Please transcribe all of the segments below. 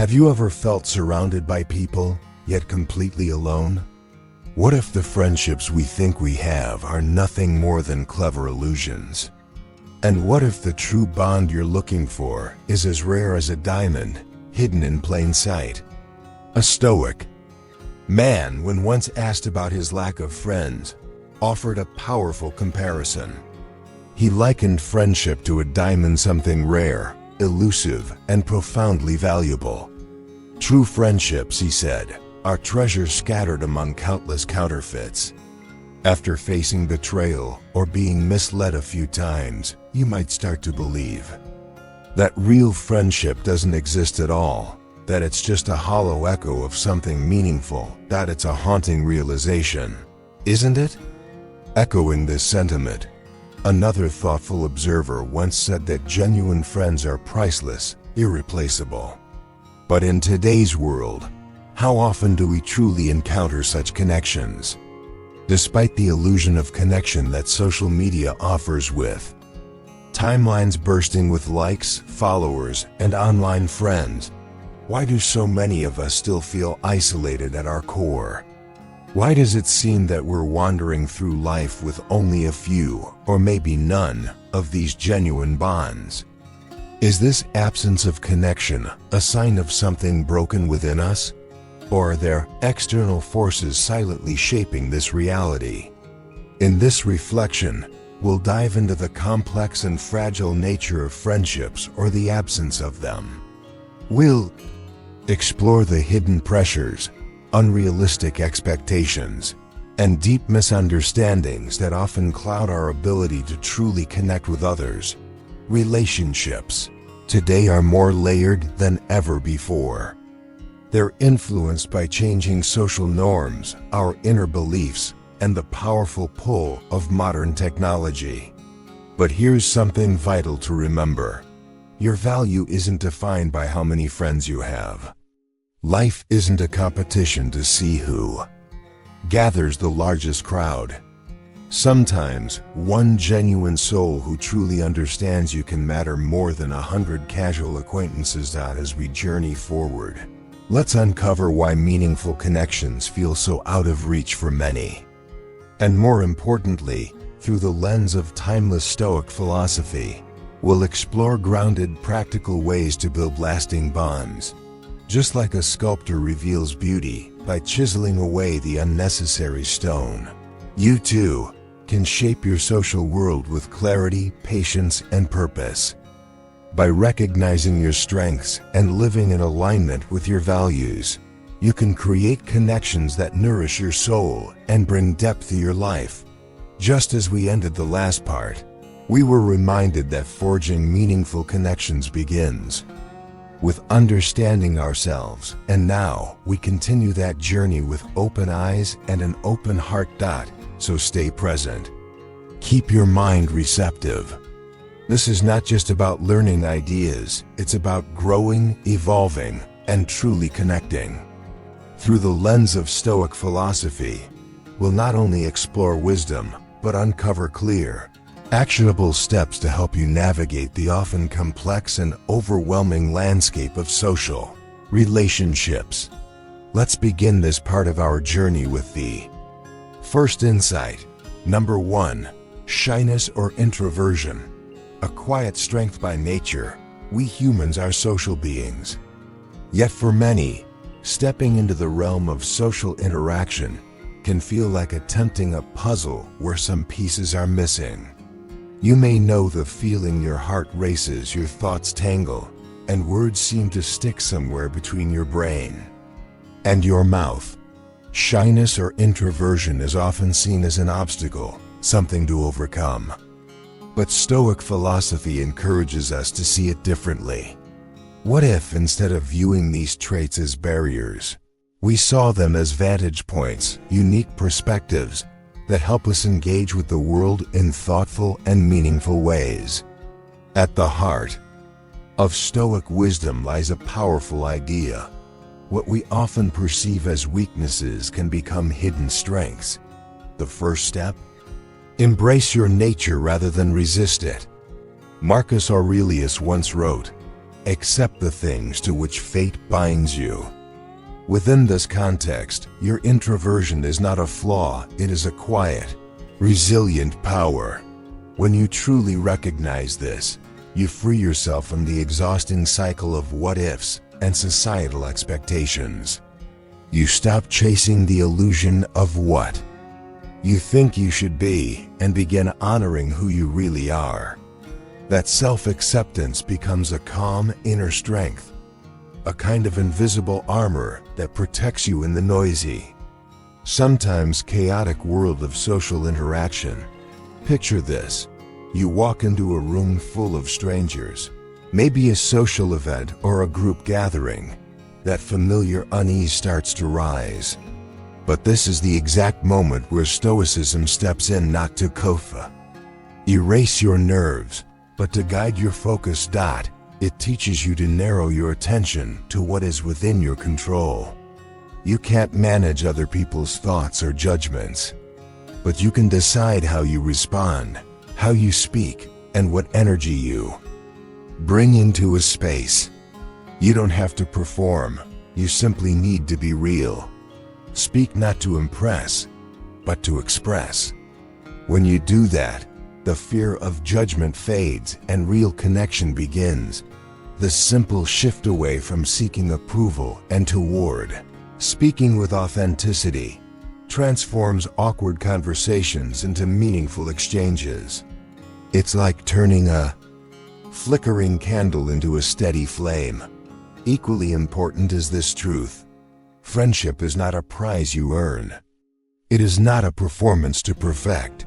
Have you ever felt surrounded by people, yet completely alone? What if the friendships we think we have are nothing more than clever illusions? And what if the true bond you're looking for is as rare as a diamond, hidden in plain sight? A Stoic man, when once asked about his lack of friends, offered a powerful comparison. He likened friendship to a diamond, something rare, elusive, and profoundly valuable. True friendships, he said, are treasures scattered among countless counterfeits. After facing betrayal or being misled a few times, you might start to believe that real friendship doesn't exist at all, that it's just a hollow echo of something meaningful, that it's a haunting realization, isn't it? Echoing this sentiment, another thoughtful observer once said that genuine friends are priceless, irreplaceable. But in today's world, how often do we truly encounter such connections? Despite the illusion of connection that social media offers, with timelines bursting with likes, followers, and online friends, why do so many of us still feel isolated at our core? Why does it seem that we're wandering through life with only a few, or maybe none, of these genuine bonds? Is this absence of connection a sign of something broken within us? Or are there external forces silently shaping this reality? In this reflection, we'll dive into the complex and fragile nature of friendships, or the absence of them. We'll explore the hidden pressures, unrealistic expectations, and deep misunderstandings that often cloud our ability to truly connect with others. Relationships today are more layered than ever before. They're influenced by changing social norms, our inner beliefs, and the powerful pull of modern technology. But here's something vital to remember. Your value isn't defined by how many friends you have. Life isn't a competition to see who gathers the largest crowd. Sometimes, one genuine soul who truly understands you can matter more than 100 casual acquaintances. As we journey forward, let's uncover why meaningful connections feel so out of reach for many. And more importantly, through the lens of timeless Stoic philosophy, we'll explore grounded, practical ways to build lasting bonds. Just like a sculptor reveals beauty by chiseling away the unnecessary stone, you too can shape your social world with clarity, patience, and purpose. By recognizing your strengths and living in alignment with your values, you can create connections that nourish your soul and bring depth to your life. Just as we ended the last part, we were reminded that forging meaningful connections begins with understanding ourselves, and now we continue that journey with open eyes and an open heart. So stay present. Keep your mind receptive. This is not just about learning ideas, it's about growing, evolving, and truly connecting. Through the lens of Stoic philosophy, we'll not only explore wisdom, but uncover clear, actionable steps to help you navigate the often complex and overwhelming landscape of social relationships. Let's begin this part of our journey with the first insight. Number 1. Shyness or introversion. A quiet strength by nature, we humans are social beings. Yet for many, stepping into the realm of social interaction can feel like attempting a puzzle where some pieces are missing. You may know the feeling: your heart races, your thoughts tangle, and words seem to stick somewhere between your brain and your mouth. Shyness or introversion is often seen as an obstacle, something to overcome. But Stoic philosophy encourages us to see it differently. What if, instead of viewing these traits as barriers, we saw them as vantage points, unique perspectives that help us engage with the world in thoughtful and meaningful ways? At the heart of Stoic wisdom lies a powerful idea. What we often perceive as weaknesses can become hidden strengths. The first step? Embrace your nature rather than resist it. Marcus Aurelius once wrote, accept the things to which fate binds you. Within this context, your introversion is not a flaw, it is a quiet, resilient power. When you truly recognize this, you free yourself from the exhausting cycle of what-ifs and societal expectations. You stop chasing the illusion of what you think you should be and begin honoring who you really are. That self-acceptance becomes a calm inner strength, a kind of invisible armor that protects you in the noisy, sometimes chaotic world of social interaction. Picture this. You walk into a room full of strangers, maybe a social event or a group gathering. That familiar unease starts to rise. But this is the exact moment where Stoicism steps in, not to erase your nerves, but to guide your focus. It teaches you to narrow your attention to what is within your control. You can't manage other people's thoughts or judgments, but you can decide how you respond, how you speak, and what energy you bring into a space. You don't have to perform, you simply need to be real. Speak not to impress, but to express. When you do that, the fear of judgment fades and real connection begins. The simple shift away from seeking approval and toward speaking with authenticity transforms awkward conversations into meaningful exchanges. It's like turning a flickering candle into a steady flame. Equally important is this truth. Friendship is not a prize you earn. It is not a performance to perfect.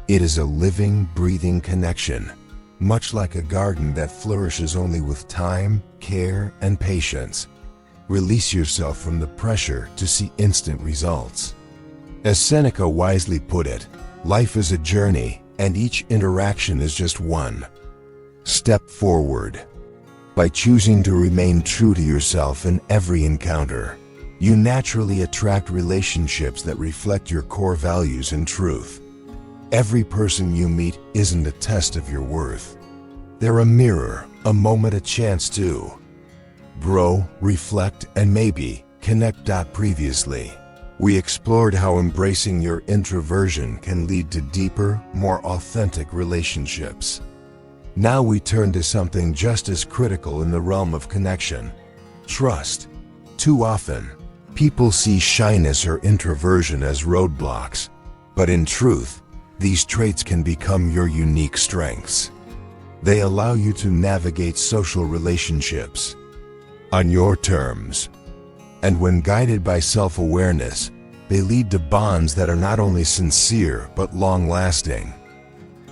It is a living, breathing connection, much like a garden that flourishes only with time, care, and patience. Release yourself from the pressure to see instant results. As Seneca wisely put it, life is a journey, and each interaction is just one step forward. By choosing to remain true to yourself in every encounter, you naturally attract relationships that reflect your core values and truth. Every person you meet isn't a test of your worth. They're a mirror, a moment, a chance to grow, reflect, and maybe connect. Previously, we explored how embracing your introversion can lead to deeper, more authentic relationships. Now we turn to something just as critical in the realm of connection: trust. Too often, people see shyness or introversion as roadblocks, but in truth, these traits can become your unique strengths. They allow you to navigate social relationships on your terms. And when guided by self-awareness, they lead to bonds that are not only sincere but long-lasting.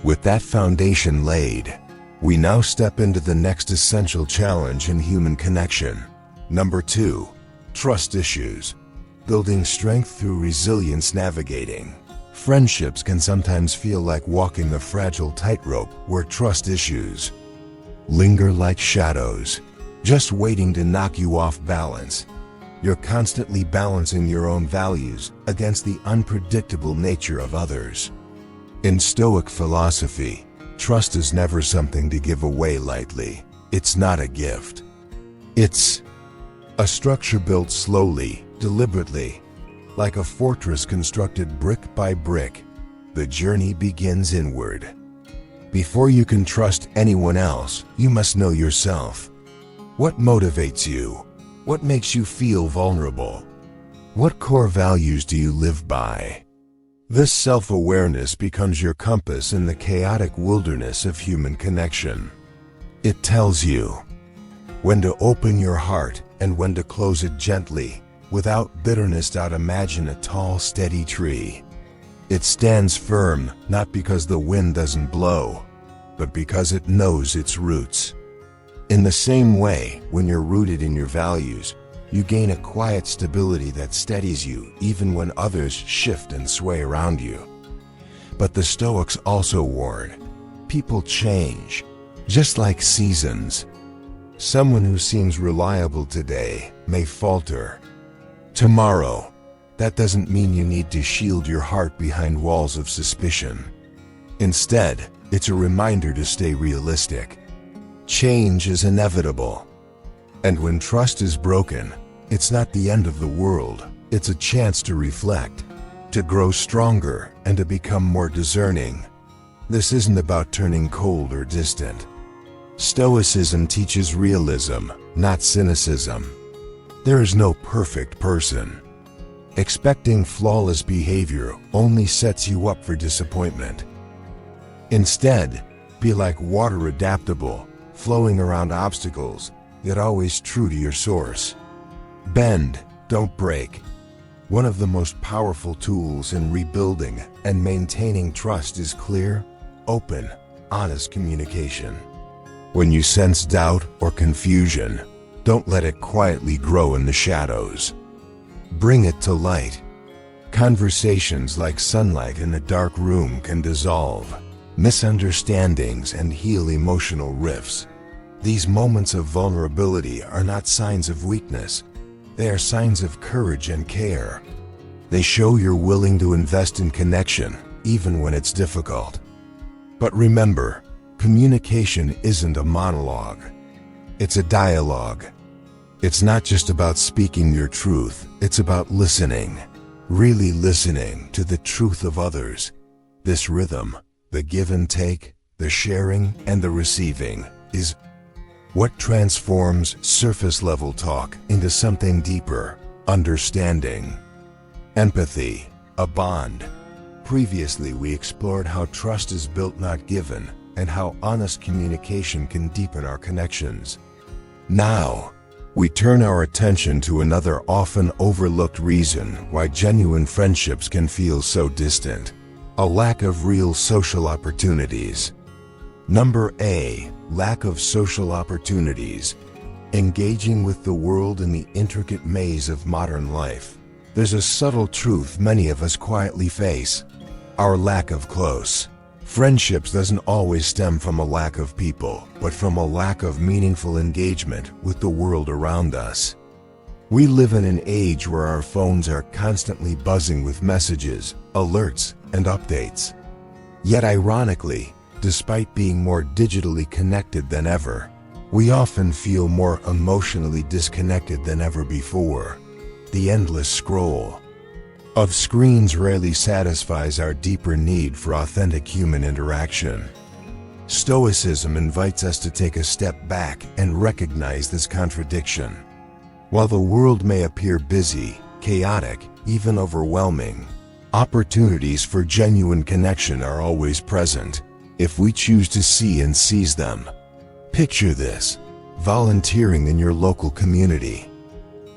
With that foundation laid, we now step into the next essential challenge in human connection. Number 2, trust issues. Building strength through resilience. Navigating friendships can sometimes feel like walking a fragile tightrope where trust issues linger like shadows, just waiting to knock you off balance. You're constantly balancing your own values against the unpredictable nature of others. In Stoic philosophy, trust is never something to give away lightly. It's not a gift. It's a structure built slowly, deliberately, like a fortress constructed brick by brick. The journey begins inward. Before you can trust anyone else, you must know yourself. What motivates you? What makes you feel vulnerable? What core values do you live by? This self-awareness becomes your compass in the chaotic wilderness of human connection. It tells you when to open your heart and when to close it gently, without bitterness. Imagine a tall, steady tree. It stands firm, not because the wind doesn't blow, but because it knows its roots. In the same way, when you're rooted in your values, you gain a quiet stability that steadies you even when others shift and sway around you. But the Stoics also warn, people change, just like seasons. Someone who seems reliable today may falter tomorrow. That doesn't mean you need to shield your heart behind walls of suspicion. Instead, it's a reminder to stay realistic. Change is inevitable. And when trust is broken, it's not the end of the world. It's a chance to reflect, to grow stronger, and to become more discerning. This isn't about turning cold or distant. Stoicism teaches realism, not cynicism. There is no perfect person. Expecting flawless behavior only sets you up for disappointment. Instead, be like water, adaptable, flowing around obstacles, yet always true to your source. Bend, don't break. One of the most powerful tools in rebuilding and maintaining trust is clear, open, honest communication. When you sense doubt or confusion, don't let it quietly grow in the shadows. Bring it to light. Conversations like sunlight in a dark room can dissolve misunderstandings and heal emotional rifts. These moments of vulnerability are not signs of weakness. They are signs of courage and care. They show you're willing to invest in connection, even when it's difficult. But remember, communication isn't a monologue. It's a dialogue. It's not just about speaking your truth, it's about listening. Really listening to the truth of others. This rhythm, the give and take, the sharing and the receiving, is what transforms surface-level talk into something deeper, understanding. Empathy, a bond. Previously, we explored how trust is built, not given, and how honest communication can deepen our connections. Now, we turn our attention to another often overlooked reason why genuine friendships can feel so distant: a lack of real social opportunities. Number A, lack of social opportunities. Engaging with the world in the intricate maze of modern life, there's a subtle truth many of us quietly face: our lack of close friendships doesn't always stem from a lack of people, but from a lack of meaningful engagement with the world around us. We live in an age where our phones are constantly buzzing with messages, alerts, and updates. Yet ironically, despite being more digitally connected than ever, we often feel more emotionally disconnected than ever before. The endless scroll of screens rarely satisfies our deeper need for authentic human interaction. Stoicism invites us to take a step back and recognize this contradiction. While the world may appear busy, chaotic, even overwhelming, opportunities for genuine connection are always present, if we choose to see and seize them. Picture this: volunteering in your local community.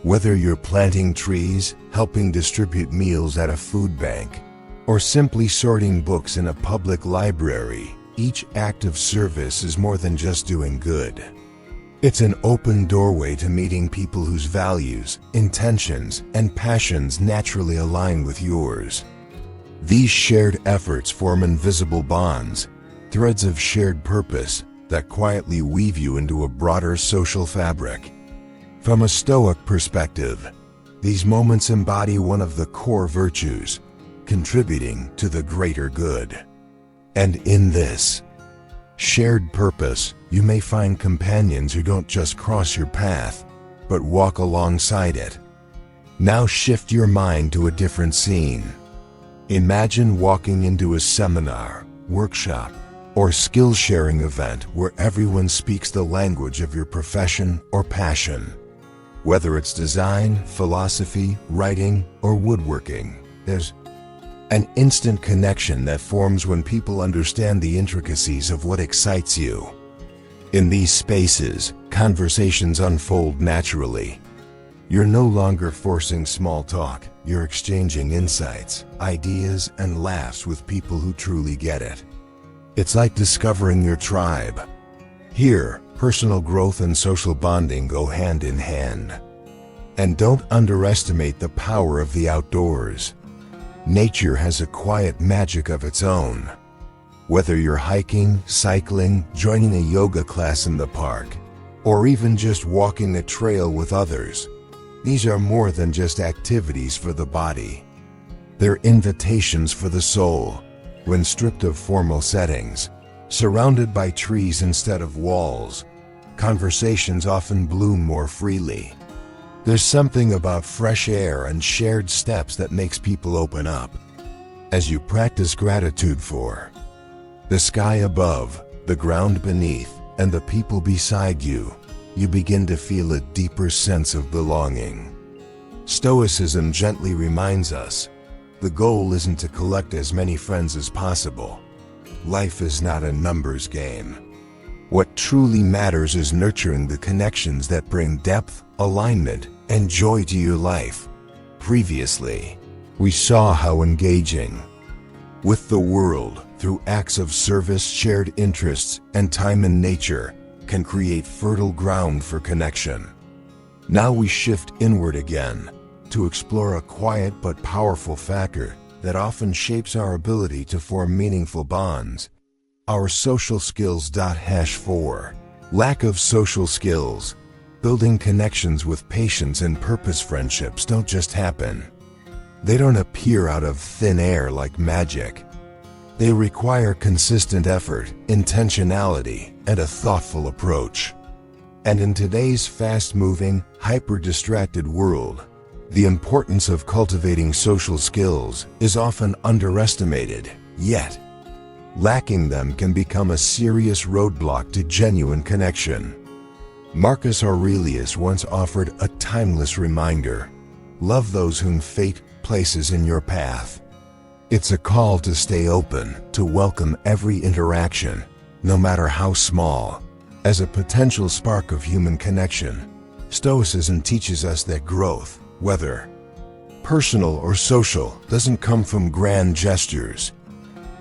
Whether you're planting trees, helping distribute meals at a food bank, or simply sorting books in a public library, each act of service is more than just doing good. It's an open doorway to meeting people whose values, intentions, and passions naturally align with yours. These shared efforts form invisible bonds, threads of shared purpose that quietly weave you into a broader social fabric. From a Stoic perspective, these moments embody one of the core virtues, contributing to the greater good. And in this shared purpose, you may find companions who don't just cross your path, but walk alongside it. Now shift your mind to a different scene. Imagine walking into a seminar, workshop, or skill-sharing event where everyone speaks the language of your profession or passion. Whether it's design, philosophy, writing, or woodworking, there's an instant connection that forms when people understand the intricacies of what excites you. In these spaces, conversations unfold naturally. You're no longer forcing small talk, you're exchanging insights, ideas, and laughs with people who truly get it. It's like discovering your tribe. Here, personal growth and social bonding go hand in hand. And don't underestimate the power of the outdoors. Nature has a quiet magic of its own. Whether you're hiking, cycling, joining a yoga class in the park, or even just walking a trail with others, these are more than just activities for the body. They're invitations for the soul. When stripped of formal settings, surrounded by trees instead of walls, conversations often bloom more freely. There's something about fresh air and shared steps that makes people open up. As you practice gratitude for the sky above, the ground beneath, and the people beside you, you begin to feel a deeper sense of belonging. Stoicism gently reminds us, the goal isn't to collect as many friends as possible. Life is not a numbers game. What truly matters is nurturing the connections that bring depth, alignment, and joy to your life. Previously, we saw how engaging with the world through acts of service, shared interests, and time in nature can create fertile ground for connection. Now we shift inward again to explore a quiet but powerful factor that often shapes our ability to form meaningful bonds: our social skills. 4. Lack of social skills. Building connections with patience and purpose. Friendships don't just happen. They don't appear out of thin air like magic. They require consistent effort, intentionality, and a thoughtful approach. And in today's fast-moving, hyper-distracted world, the importance of cultivating social skills is often underestimated, yet lacking them can become a serious roadblock to genuine connection. Marcus Aurelius once offered a timeless reminder: love those whom fate places in your path. It's a call to stay open, to welcome every interaction, no matter how small, as a potential spark of human connection. Stoicism teaches us that growth, whether personal or social, doesn't come from grand gestures.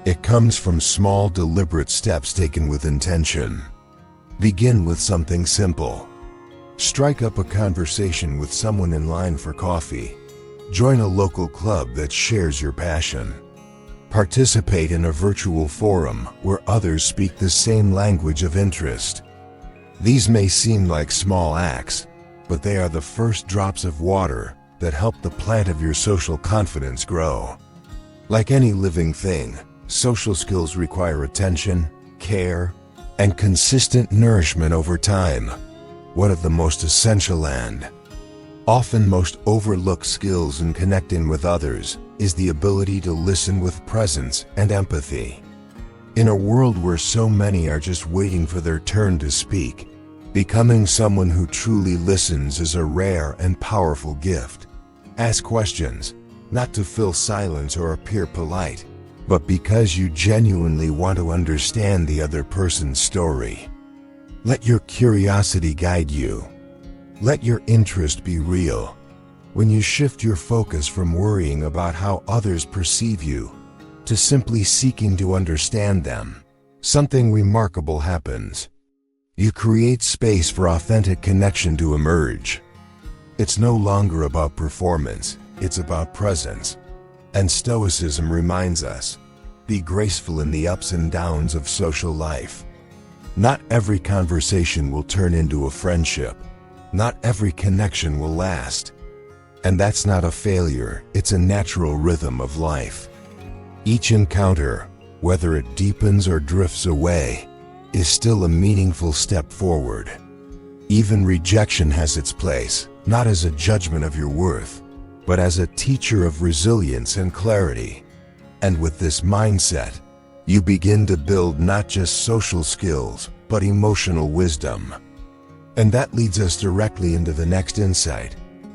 It comes from small, deliberate steps taken with intention. Begin with something simple. Strike up a conversation with someone in line for coffee. Join a local club that shares your passion. Participate in a virtual forum where others speak the same language of interest. These may seem like small acts, but they are the first drops of water that help the plant of your social confidence grow. Like any living thing, social skills require attention, care, and consistent nourishment over time. One of the most essential and often most overlooked skills in connecting with others is the ability to listen with presence and empathy. In a world where so many are just waiting for their turn to speak, becoming someone who truly listens is a rare and powerful gift. Ask questions, not to fill silence or appear polite, but because you genuinely want to understand the other person's story. Let your curiosity guide you. Let your interest be real. When you shift your focus from worrying about how others perceive you to simply seeking to understand them, something remarkable happens. You create space for authentic connection to emerge. It's no longer about performance, it's about presence. And Stoicism reminds us, be graceful in the ups and downs of social life. Not every conversation will turn into a friendship. Not every connection will last. And that's not a failure, it's a natural rhythm of life. Each encounter, whether it deepens or drifts away, is still a meaningful step forward. Even rejection has its place, not as a judgment of your worth, but as a teacher of resilience and clarity. And with this mindset, you begin to build not just social skills, but emotional wisdom. And that leads us directly into the next insight,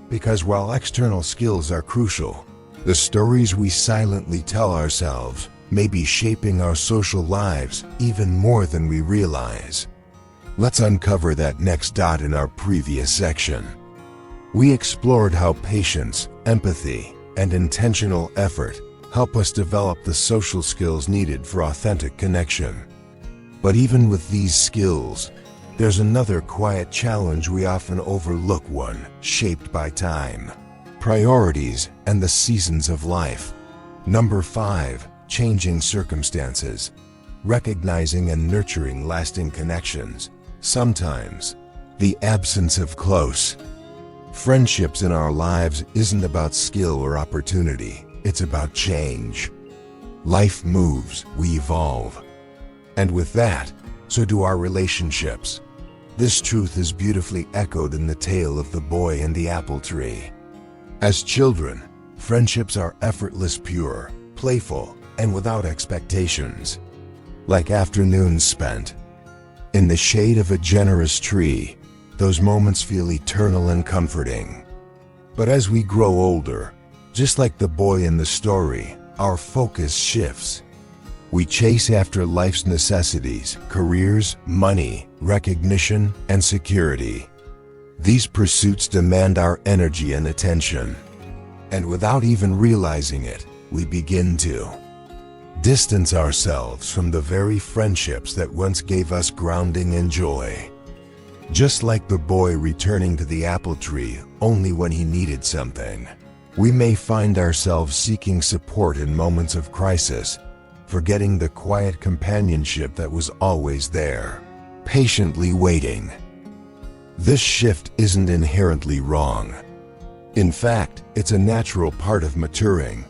because while external skills are crucial, the stories we silently tell ourselves may be shaping our social lives even more than we realize. Let's uncover that next dot in our previous section. We explored how patience, empathy, and intentional effort help us develop the social skills needed for authentic connection. But even with these skills, there's another quiet challenge we often overlook, one shaped by time, priorities, and the seasons of life. Number 5, changing circumstances. Recognizing and nurturing lasting connections. Sometimes, the absence of close friendships in our lives isn't about skill or opportunity, it's about change. Life moves, we evolve. And with that, so do our relationships. This truth is beautifully echoed in the tale of the boy and the apple tree. As children, friendships are effortless, pure, playful, and without expectations. Like afternoons spent in the shade of a generous tree, those moments feel eternal and comforting. But as we grow older, just like the boy in the story, our focus shifts. We chase after life's necessities, careers, money, recognition, and security. These pursuits demand our energy and attention. And without even realizing it, we begin to distance ourselves from the very friendships that once gave us grounding and joy. Just like the boy returning to the apple tree only when he needed something, we may find ourselves seeking support in moments of crisis, forgetting the quiet companionship that was always there, patiently waiting. This shift isn't inherently wrong. In fact, it's a natural part of maturing.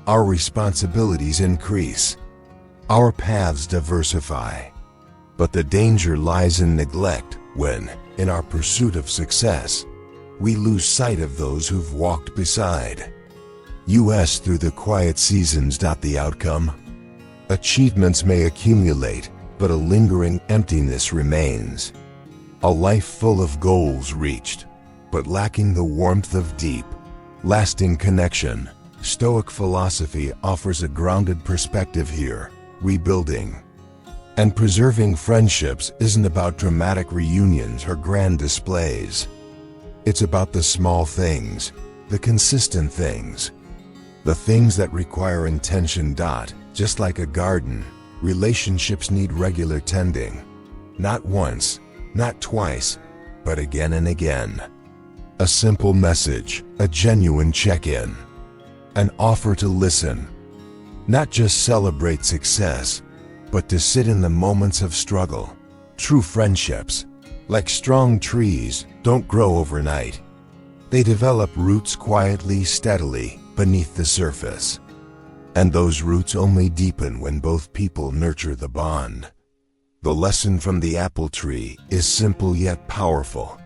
Our responsibilities increase. Our paths diversify. But the danger lies in neglect when, in our pursuit of success, we lose sight of those who've walked beside us through the quiet seasons. The outcome? Achievements may accumulate, but a lingering emptiness remains. A life full of goals reached, but lacking the warmth of deep, lasting connection. Stoic philosophy offers a grounded perspective here. Rebuilding and preserving friendships isn't about dramatic reunions or grand displays. It's about the small things, the consistent things, the things that require intention. Just like a garden, relationships need regular tending. Not once, not twice, but again and again. A simple message, a genuine check-in, an offer to listen. Not just celebrate success, but to sit in the moments of struggle. True friendships, like strong trees, don't grow overnight. They develop roots quietly, steadily, beneath the surface. And those roots only deepen when both people nurture the bond. The lesson from the apple tree is simple yet powerful.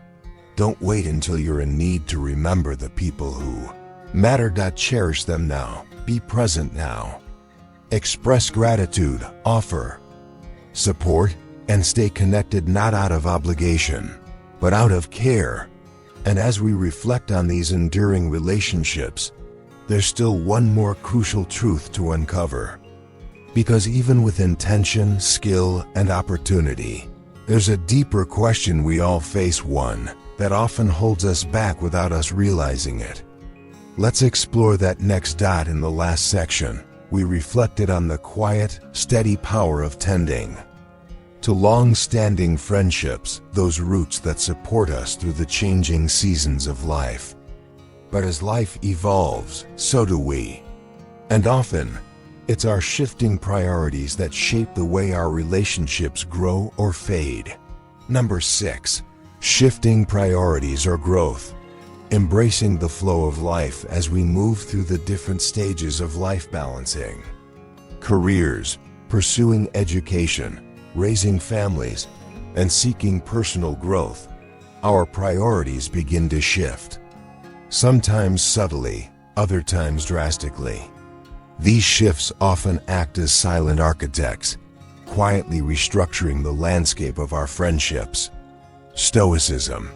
Don't wait until you're in need to remember the people who matter. Cherish them now. Be present now. Express gratitude, offer support, and stay connected, not out of obligation, but out of care. And as we reflect on these enduring relationships, there's still one more crucial truth to uncover. Because even with intention, skill, and opportunity, there's a deeper question we all face, one that often holds us back without us realizing it. Let's explore that next. In the last section, we reflected on the quiet, steady power of tending to long-standing friendships, those roots that support us through the changing seasons of life. But as life evolves, so do we. And often, it's our shifting priorities that shape the way our relationships grow or fade. Number 6. Shifting priorities or growth. Embracing the flow of life as we move through the different stages of life, balancing careers, pursuing education, raising families, and seeking personal growth. Our priorities begin to shift. Sometimes subtly, other times drastically. These shifts often act as silent architects, quietly restructuring the landscape of our friendships. Stoicism,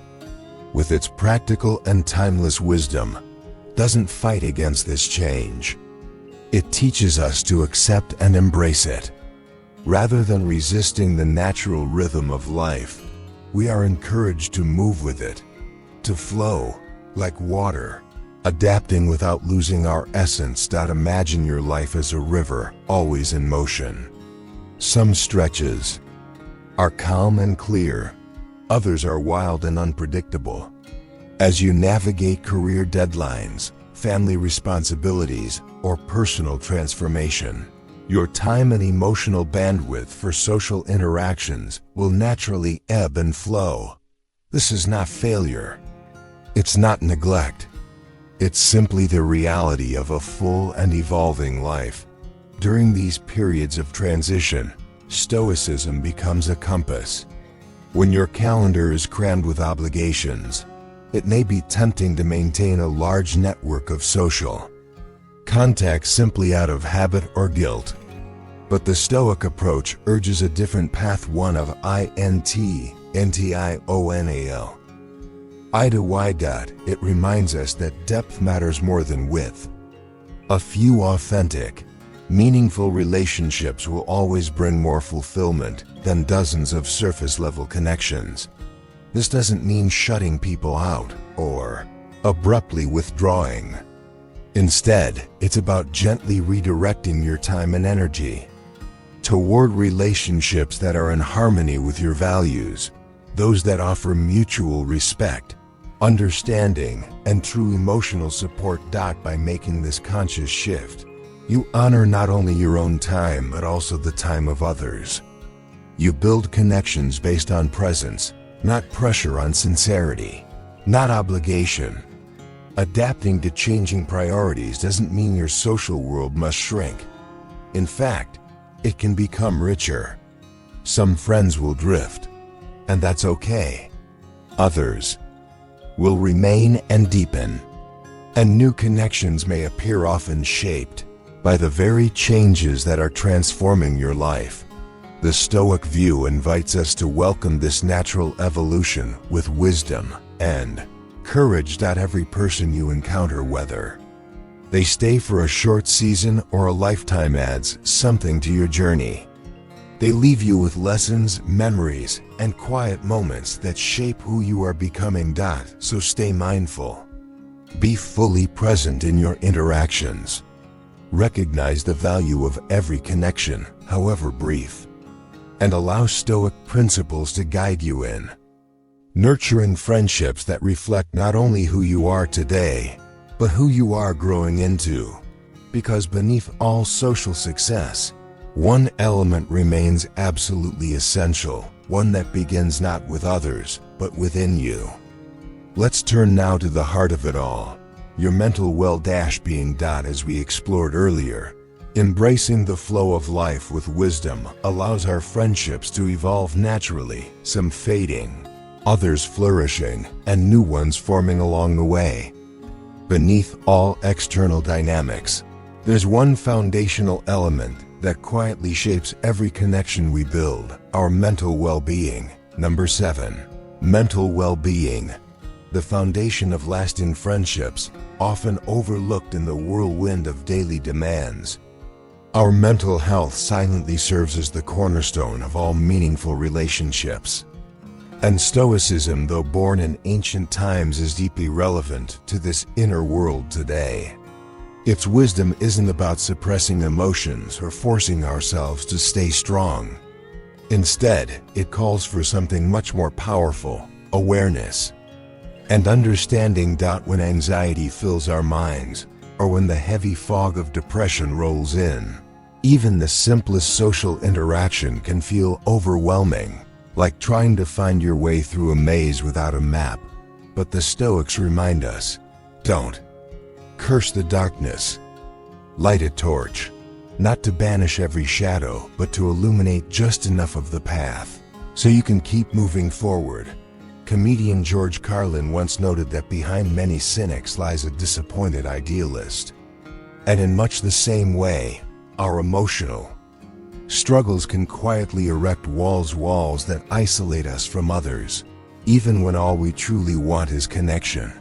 with its practical and timeless wisdom, doesn't fight against this change. It teaches us to accept and embrace it. Rather than resisting the natural rhythm of life, we are encouraged to move with it, to flow like water, adapting without losing our essence. Imagine your life as a river, always in motion. Some stretches are calm and clear, others are wild and unpredictable. As you navigate career deadlines, family responsibilities, or personal transformation, your time and emotional bandwidth for social interactions will naturally ebb and flow. This is not failure. It's not neglect. It's simply the reality of a full and evolving life. During these periods of transition, Stoicism becomes a compass. When your calendar is crammed with obligations, it may be tempting to maintain a large network of social contact simply out of habit or guilt. But the Stoic approach urges a different path, one of intentional. I to Y. It reminds us that depth matters more than width. A few authentic, meaningful relationships will always bring more fulfillment than dozens of surface-level connections. This doesn't mean shutting people out or abruptly withdrawing. Instead, it's about gently redirecting your time and energy toward relationships that are in harmony with your values, those that offer mutual respect, understanding, and true emotional support. By making this conscious shift, you honor not only your own time but also the time of others. You build connections based on presence, not pressure, on sincerity, not obligation. Adapting to changing priorities doesn't mean your social world must shrink. In fact, it can become richer. Some friends will drift, and that's okay. Others will remain and deepen, and new connections may appear, often shaped by the very changes that are transforming your life. The Stoic view invites us to welcome this natural evolution with wisdom and courage. Every person you encounter, whether they stay for a short season or a lifetime, adds something to your journey. They leave you with lessons, memories, and quiet moments that shape who you are becoming. So stay mindful. Be fully present in your interactions. Recognize the value of every connection, however brief, and allow Stoic principles to guide you in nurturing friendships that reflect not only who you are today, but who you are growing into. Because beneath all social success, one element remains absolutely essential, one that begins not with others, but within you. Let's turn now to the heart of it all, your mental well-being. As we explored earlier, embracing the flow of life with wisdom allows our friendships to evolve naturally, some fading, others flourishing, and new ones forming along the way. Beneath all external dynamics, there's one foundational element that quietly shapes every connection we build: our mental well-being. Number 7. Mental well-being. The foundation of lasting friendships, often overlooked in the whirlwind of daily demands. Our mental health silently serves as the cornerstone of all meaningful relationships. And Stoicism, though born in ancient times, is deeply relevant to this inner world today. Its wisdom isn't about suppressing emotions or forcing ourselves to stay strong. Instead, it calls for something much more powerful: awareness and understanding. When anxiety fills our minds, or when the heavy fog of depression rolls in, even the simplest social interaction can feel overwhelming, like trying to find your way through a maze without a map. But the Stoics remind us, don't curse the darkness. Light a torch, not to banish every shadow, but to illuminate just enough of the path, so you can keep moving forward. Comedian George Carlin once noted that behind many cynics lies a disappointed idealist. And in much the same way, our emotional struggles can quietly erect walls that isolate us from others, even when all we truly want is connection.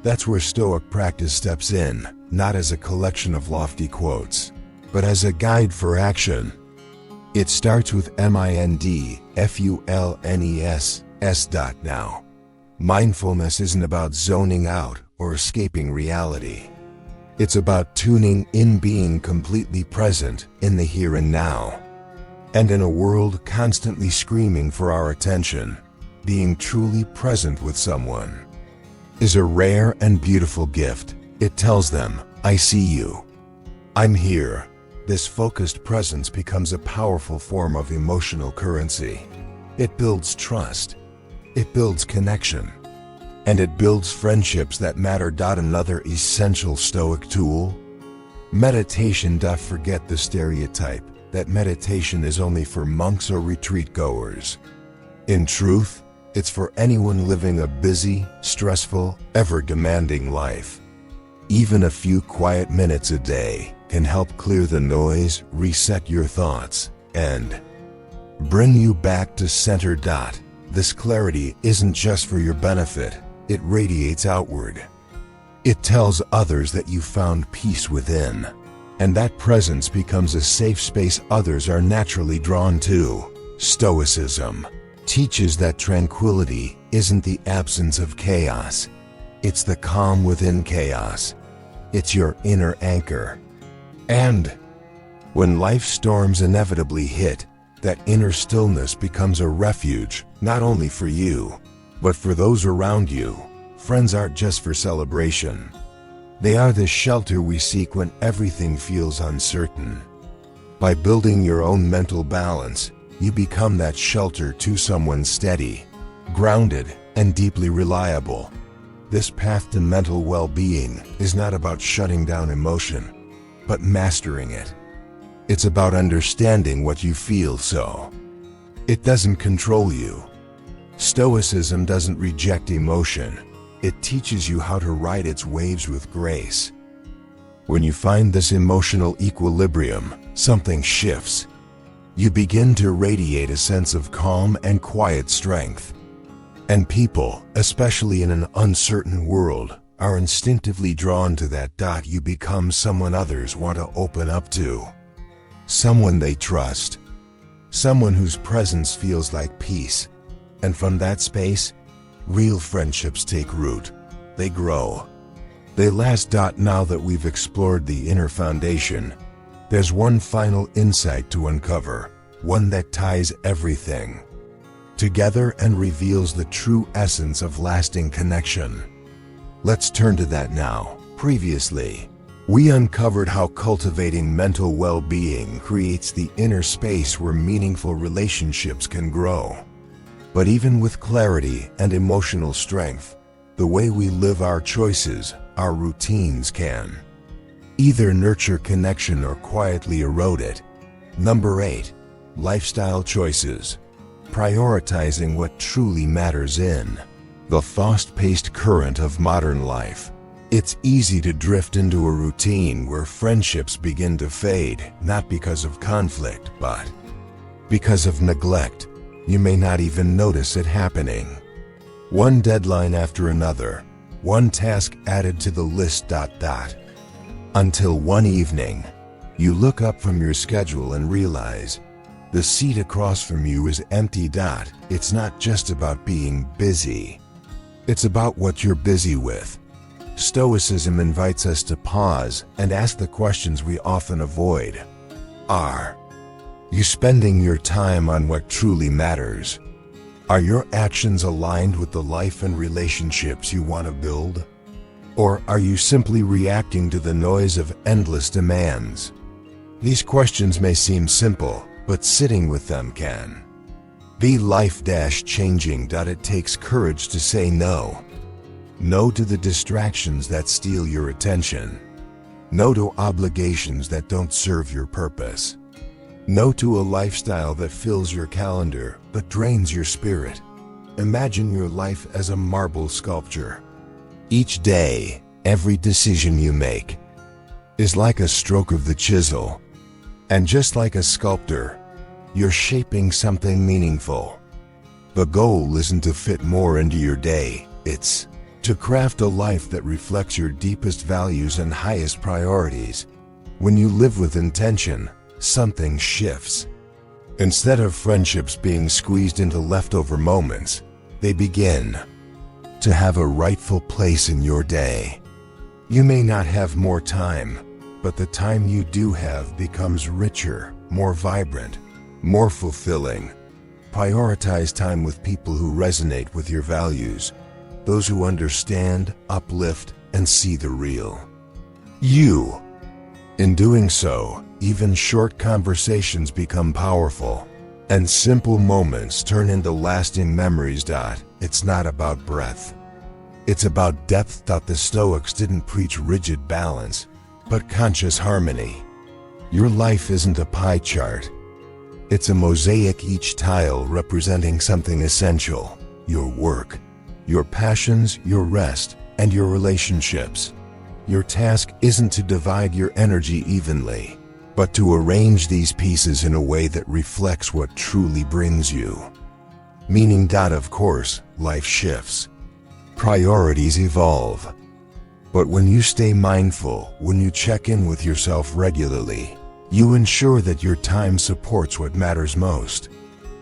That's where Stoic practice steps in, not as a collection of lofty quotes, but as a guide for action. It starts with mindfulness. Now, mindfulness isn't about zoning out or escaping reality. It's about tuning in, being completely present in the here and now. And in a world constantly screaming for our attention, being truly present with someone is a rare and beautiful gift. It tells them, I see you. I'm here. This focused presence becomes a powerful form of emotional currency. It builds trust. It builds connection. And it builds friendships that matter. Another essential Stoic tool: meditation. Forget the stereotype that meditation is only for monks or retreat goers. In truth, it's for anyone living a busy, stressful, ever-demanding life. Even a few quiet minutes a day can help clear the noise, reset your thoughts, and bring you back to center. This clarity isn't just for your benefit, it radiates outward. It tells others that you found peace within, and that presence becomes a safe space others are naturally drawn to. Stoicism teaches that tranquility isn't the absence of chaos, it's the calm within chaos. It's your inner anchor. And when life's storms inevitably hit, that inner stillness becomes a refuge, not only for you, but for those around you. Friends aren't just for celebration. They are the shelter we seek when everything feels uncertain. By building your own mental balance, you become that shelter to someone steady, grounded, and deeply reliable. This path to mental well-being is not about shutting down emotion, but mastering it. It's about understanding what you feel so it doesn't control you. Stoicism doesn't reject emotion. It teaches you how to ride its waves with grace. When you find this emotional equilibrium, something shifts. You begin to radiate a sense of calm and quiet strength. And people, especially in an uncertain world, are instinctively drawn to that. You become someone others want to open up to. Someone they trust. Someone whose presence feels like peace. And from that space, real friendships take root. They grow. They last. Now that we've explored the inner foundation, there's one final insight to uncover, one that ties everything together and reveals the true essence of lasting connection. Let's turn to that now. Previously, we uncovered how cultivating mental well-being creates the inner space where meaningful relationships can grow. But even with clarity and emotional strength, the way we live our choices, our routines can either nurture connection or quietly erode it. Number 8. Lifestyle choices. Prioritizing what truly matters in the fast-paced current of modern life. It's easy to drift into a routine where friendships begin to fade, not because of conflict, but because of neglect. You may not even notice it happening. One deadline after another, one task added to the list. Until one evening, you look up from your schedule and realize the seat across from you is empty. It's not just about being busy. It's about what you're busy with. Stoicism invites us to pause and ask the questions we often avoid. Are you spending your time on what truly matters? Are your actions aligned with the life and relationships you want to build? Or are you simply reacting to the noise of endless demands? These questions may seem simple, but sitting with them can be life-changing. It takes courage to say no. No to the distractions that steal your attention. No to obligations that don't serve your purpose. No to a lifestyle that fills your calendar but drains your spirit. Imagine your life as a marble sculpture. Each day, every decision you make is like a stroke of the chisel. And just like a sculptor, you're shaping something meaningful. The goal isn't to fit more into your day, it's to craft a life that reflects your deepest values and highest priorities. When you live with intention, something shifts. Instead of friendships being squeezed into leftover moments, they begin to have a rightful place in your day. You may not have more time, but the time you do have becomes richer, more vibrant, more fulfilling. Prioritize time with people who resonate with your values, those who understand, uplift, and see the real you. In doing so, even short conversations become powerful, and simple moments turn into lasting memories. It's not about breadth. It's about depth. The Stoics didn't preach rigid balance, but conscious harmony. Your life isn't a pie chart. It's a mosaic, each tile representing something essential: your work, your passions, your rest, and your relationships. Your task isn't to divide your energy evenly, but to arrange these pieces in a way that reflects what truly brings you meaning. Of course, life shifts. Priorities evolve. But when you stay mindful, when you check in with yourself regularly, you ensure that your time supports what matters most.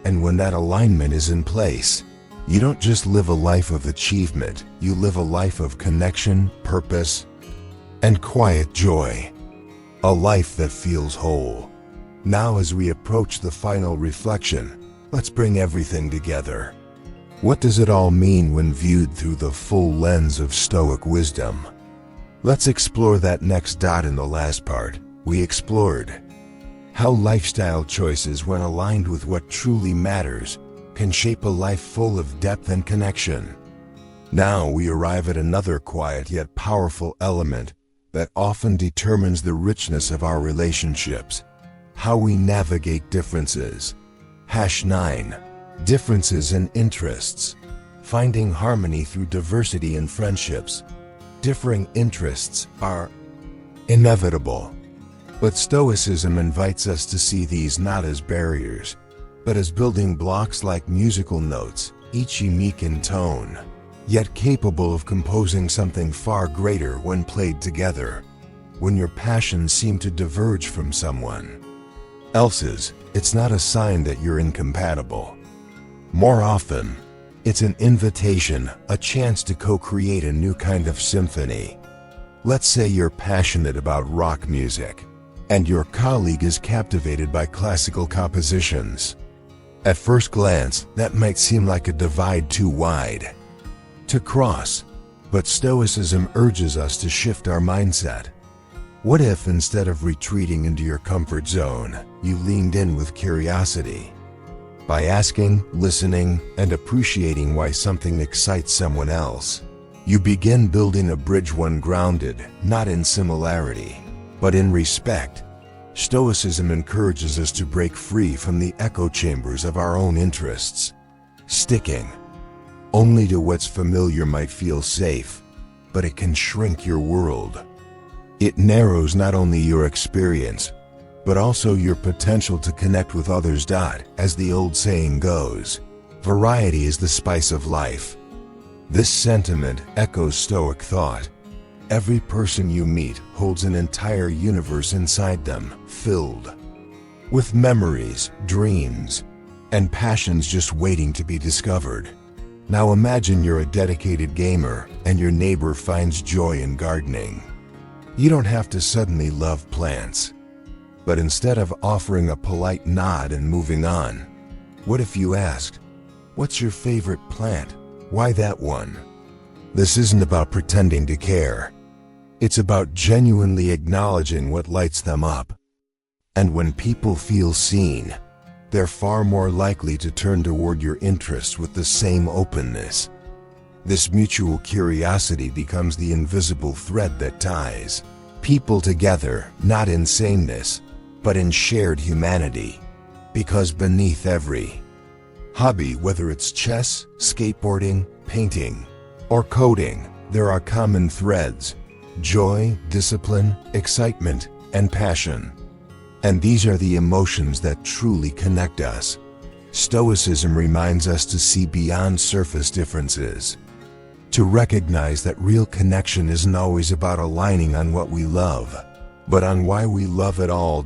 And when that alignment is in place, you don't just live a life of achievement, you live a life of connection, purpose, and quiet joy. A life that feels whole. Now, as we approach the final reflection, let's bring everything together. What does it all mean when viewed through the full lens of Stoic wisdom? Let's explore that next. In the last part, we explored how lifestyle choices, when aligned with what truly matters, can shape a life full of depth and connection. Now we arrive at another quiet yet powerful element that often determines the richness of our relationships: how we navigate differences. #9. Differences in interests. Finding harmony through diversity in friendships. Differing interests are inevitable, but Stoicism invites us to see these not as barriers, but as building blocks, like musical notes, each unique in tone, yet capable of composing something far greater when played together. When your passions seem to diverge from someone else's, it's not a sign that you're incompatible. More often, it's an invitation, a chance to co-create a new kind of symphony. Let's say you're passionate about rock music, and your colleague is captivated by classical compositions. At first glance, that might seem like a divide too wide to cross, but Stoicism urges us to shift our mindset. What if, instead of retreating into your comfort zone, you leaned in with curiosity? By asking, listening, and appreciating why something excites someone else, you begin building a bridge, one grounded, not in similarity, but in respect. Stoicism encourages us to break free from the echo chambers of our own interests. Sticking only to what's familiar might feel safe, but it can shrink your world. It narrows not only your experience, but also your potential to connect with others. As the old saying goes, variety is the spice of life. This sentiment echoes Stoic thought. Every person you meet holds an entire universe inside them, filled with memories, dreams, and passions just waiting to be discovered. Now imagine you're a dedicated gamer, and your neighbor finds joy in gardening. You don't have to suddenly love plants. But instead of offering a polite nod and moving on, what if you asked, "What's your favorite plant? Why that one?" This isn't about pretending to care. It's about genuinely acknowledging what lights them up. And when people feel seen, they're far more likely to turn toward your interests with the same openness. This mutual curiosity becomes the invisible thread that ties people together, not in sameness, but in shared humanity. Because beneath every hobby, whether it's chess, skateboarding, painting, or coding, there are common threads: joy, discipline, excitement, and passion. And these are the emotions that truly connect us. Stoicism reminds us to see beyond surface differences, to recognize that real connection isn't always about aligning on what we love, but on why we love it all.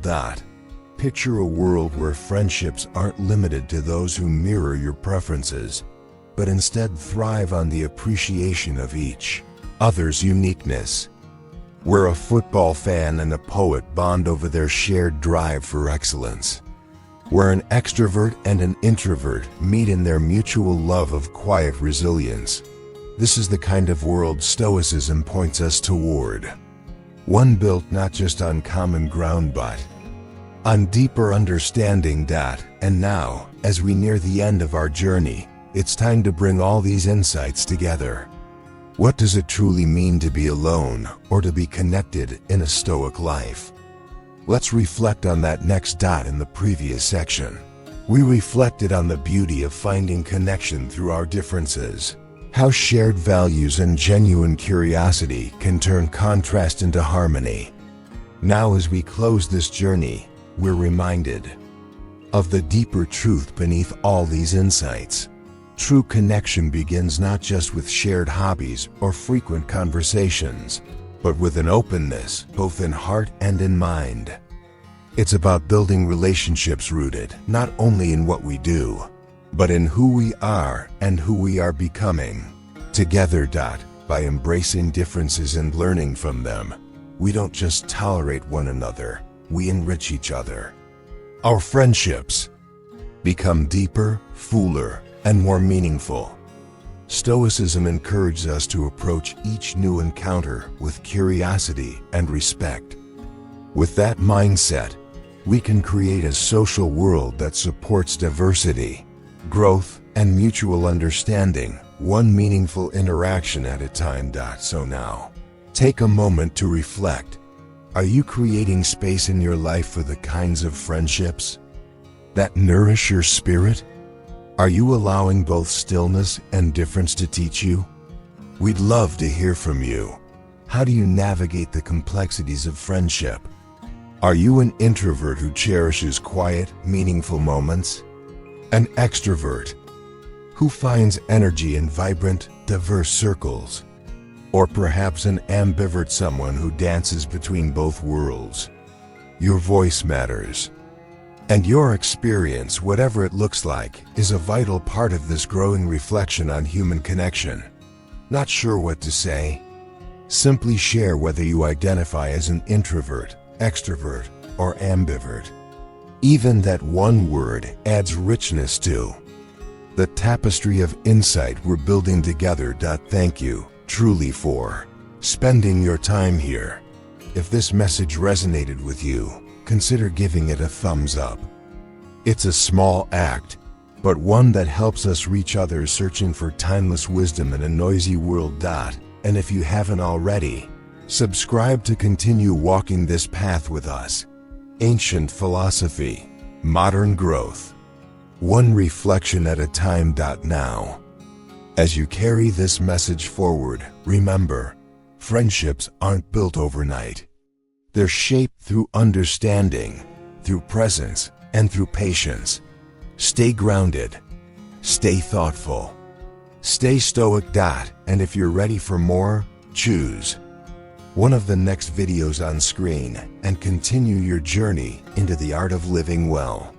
Picture a world where friendships aren't limited to those who mirror your preferences, but instead thrive on the appreciation of each other's uniqueness. Where a football fan and a poet bond over their shared drive for excellence. Where an extrovert and an introvert meet in their mutual love of quiet resilience. This is the kind of world Stoicism points us toward. One built not just on common ground but on deeper understanding. And now, as we near the end of our journey, it's time to bring all these insights together. What does it truly mean to be alone or to be connected in a Stoic life? Let's reflect on that next. In the previous section, We reflected on the beauty of finding connection through our differences, how shared values and genuine curiosity can turn contrast into harmony. Now, as we close this journey, we're reminded of the deeper truth beneath all these insights. True connection begins not just with shared hobbies or frequent conversations, but with an openness both in heart and in mind. It's about building relationships rooted not only in what we do, but in who we are and who we are becoming. Together, by embracing differences and learning from them, we don't just tolerate one another, we enrich each other. Our friendships become deeper, fuller, and more meaningful. Stoicism encourages us to approach each new encounter with curiosity and respect. With that mindset, we can create a social world that supports diversity, growth, and mutual understanding, one meaningful interaction at a time. So now, take a moment to reflect. Are you creating space in your life for the kinds of friendships that nourish your spirit? Are you allowing both stillness and difference to teach you? We'd love to hear from you. How do you navigate the complexities of friendship? Are you an introvert who cherishes quiet, meaningful moments? An extrovert who finds energy in vibrant, diverse circles? Or perhaps an ambivert, someone who dances between both worlds? Your voice matters. And your experience, whatever it looks like, is a vital part of this growing reflection on human connection. Not sure what to say? Simply share whether you identify as an introvert, extrovert, or ambivert. Even that one word adds richness to the tapestry of insight we're building together. Thank you, truly, for spending your time here. If this message resonated with you, consider giving it a thumbs up. It's a small act, but one that helps us reach others searching for timeless wisdom in a noisy world. And if you haven't already, subscribe to continue walking this path with us. Ancient philosophy, modern growth, one reflection at a time. Now, as you carry this message forward, remember, friendships aren't built overnight. They're shaped through understanding, through presence, and through patience. Stay grounded, stay thoughtful, stay stoic. And if you're ready for more, choose one of the next videos on screen and continue your journey into the art of living well.